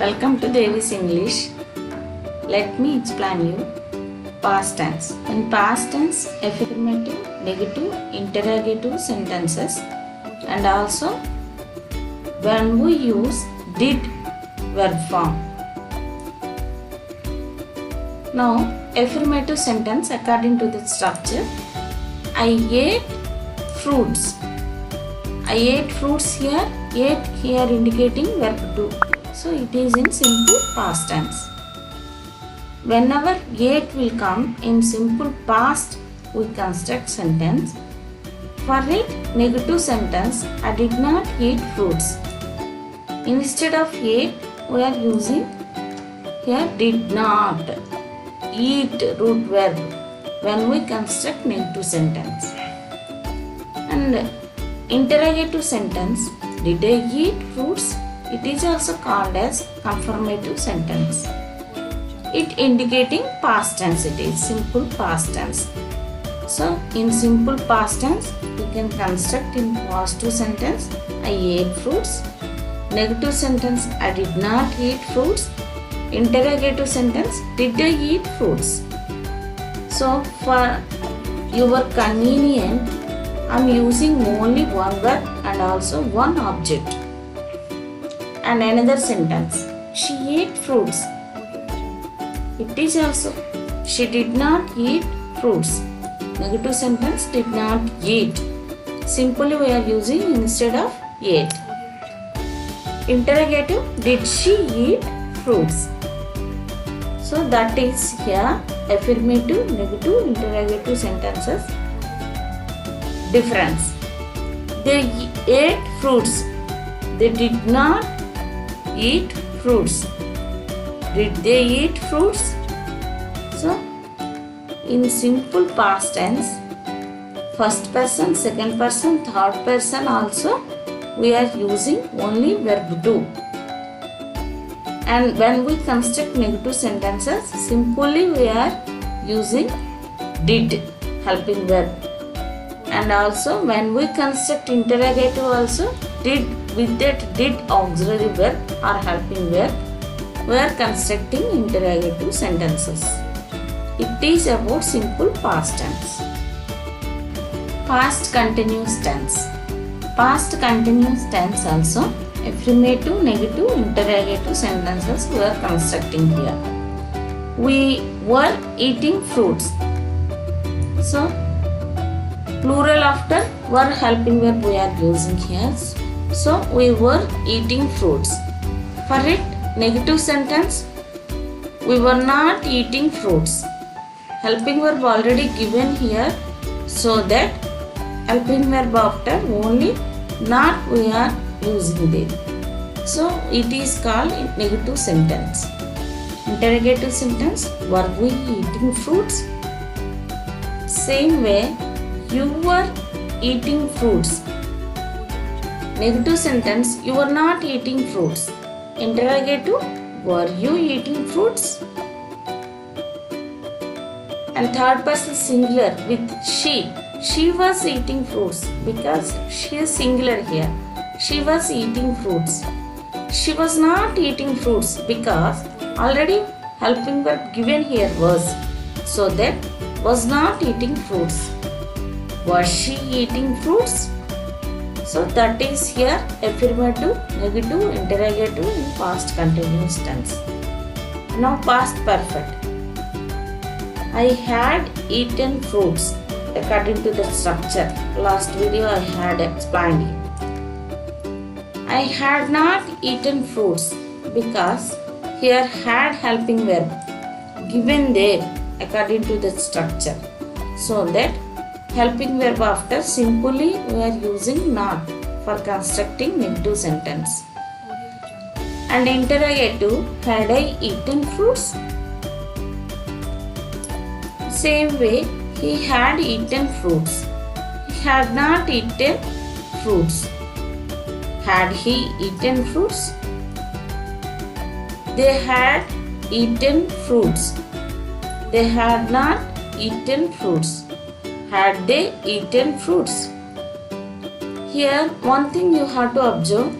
Welcome to Devi's English. Let me explain you past tense. In past tense, affirmative, negative, interrogative sentences, and also when we use did verb form. Now, affirmative sentence according to the structure. I ate fruits. I ate fruits here. Ate here indicating verb to. So it is in simple past tense. Whenever ate will come in simple past, we construct sentence. For it, negative sentence, I did not eat fruits. Instead of ate, we are using here did not. Eat root verb when we construct negative sentence. And interrogative sentence, did I eat fruits? It is also called as confirmative sentence. It indicating past tense, it is simple past tense. So in simple past tense, we can construct in positive sentence, I ate fruits. Negative sentence, I did not eat fruits. Interrogative sentence, did I eat fruits? So for your convenience, I am using only one verb and also one object. And another sentence, she ate fruits. It is also, she did not eat fruits. Negative sentence, did not eat. Simply we are using instead of ate. Interrogative, did she eat fruits? So that is here affirmative, negative, interrogative sentences. Difference. They ate fruits. They did not eat fruits. Did they eat fruits? So, in simple past tense, first person, second person, third person also, we are using only verb to. And when we construct negative sentences, simply we are using did, helping verb. And also when we construct interrogative also, did with that did auxiliary verb or helping verb, we are constructing interrogative sentences. It is about simple past tense. Past continuous tense. Past continuous tense also affirmative, negative, interrogative sentences we are constructing here. We were eating fruits. So plural after were helping verb we are using here. So we were eating fruits. For it, negative sentence, we were not eating fruits. Helping verb already given here, so that helping verb after only not we are using there. So it is called negative sentence. Interrogative sentence, were we eating fruits? Same way, you were eating fruits. Negative sentence, you were not eating fruits. Interrogative, were you eating fruits? And third person singular with she. She was eating fruits because she is singular here. She was eating fruits. She was not eating fruits because already helping verb given here was. So that was not eating fruits. Was she eating fruits? So that is here affirmative, negative, interrogative in past continuous tense. Now past perfect. I had eaten fruits according to the structure. Last video I had explained it. I had not eaten fruits because here had helping verb given there according to the structure. So that helping verb after simply we are using not for constructing negative sentence. And interrogative, had I eaten fruits? Same way, he had eaten fruits. He had not eaten fruits. Had he eaten fruits? They had eaten fruits. They had not eaten fruits. Had they eaten fruits? Here one thing you have to observe,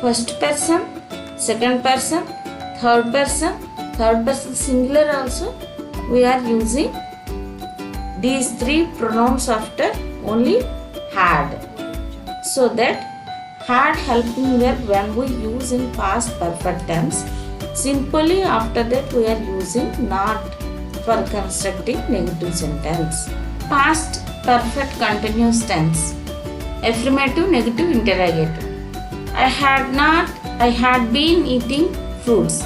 first person, second person, third person singular also we are using these three pronouns after only had. So that had helping verb when we use in past perfect tense. Simply after that we are using not for constructing negative sentence. Past perfect continuous tense. Affirmative, negative, interrogative. I had been eating fruits.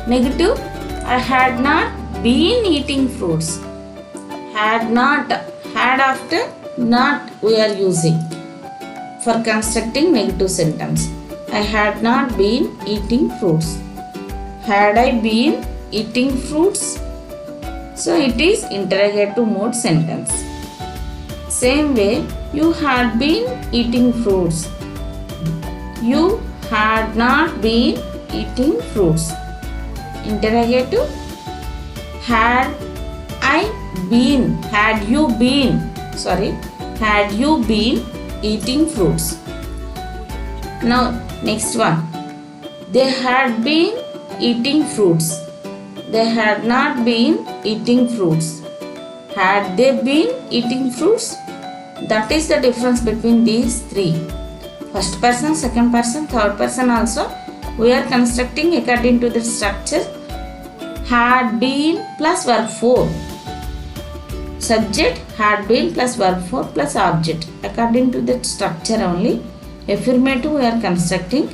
Negative, I had not been eating fruits. Had not, had after not we are using for constructing negative sentence. I had not been eating fruits. Had I been eating fruits? So it is interrogative mode sentence. Same way, you had been eating fruits. You had not been eating fruits. Interrogative. Had you been eating fruits? Now next one. They had been eating fruits. They had not been eating fruits. Had they been eating fruits? That is the difference between these three. First person, second person, third person also we are constructing according to the structure. Had been plus verb 4. Subject had been plus verb 4 plus object. According to that structure only. Affirmative we are constructing.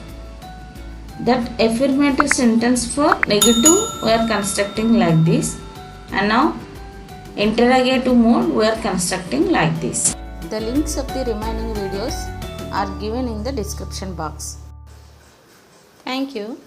That affirmative sentence for negative we are constructing like this. And now interrogative mode we are constructing like this. The links of the remaining videos are given in the description box. Thank you.